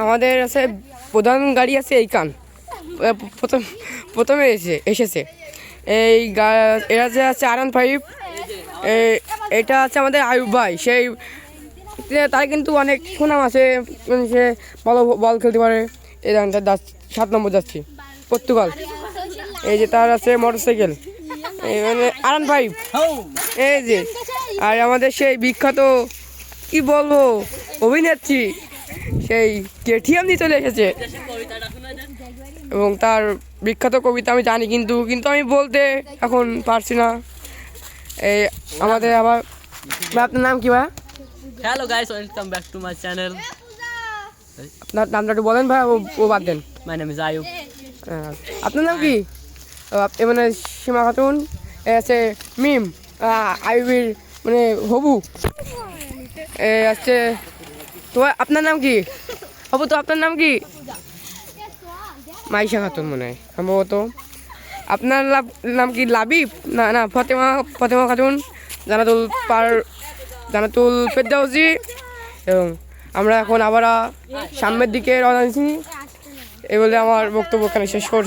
আমাদের আছে প্রধান গাড়ি আছে এই কান প্রথমে এসেছে এই এটা যে আছে R15। এটা আছে আমাদের আয়ুব ভাই, সেই তার কিন্তু অনেক সুনাম আছে, সে ভালো বল খেলতে পারে। এই ধরনের 7 নম্বর যাচ্ছি পর্তুগাল। এই যে তার আছে মোটরসাইকেল, এই মানে R15। এই যে আর আমাদের সেই বিখ্যাত কি বলবো অভিনেত্রী, সেই KTM দিয়ে চলে এসেছে এবং তার বিখ্যাত কবিতা আমি জানি, কিন্তু আমি বলতে এখন পারছি না। এই আমাদের আবার আপনার নাম কি ভাই? Hello guys, welcome back to my channel. আপনার নামটা একটু বলেন ভাই, ও বাদ দেন। My name is Ayub. আপনার নাম কি? মানে সীমা খাতুন আছে মিম, আয়ুবের মানে হবু আছে। তো আপনার নাম কি হবু? তো আপনার নাম কি? মাইশা খাতুন মনে হয় সম্ভবত। আপনার নাম কি লাবিব? না না, ফতেমা খাতুন, জানাতুল ফেরদাউসি। এবং আমরা এখন আবার সামনের দিকে রওনা দিচ্ছি। এই বলে আমার বক্তব্য এখানে শেষ করছি।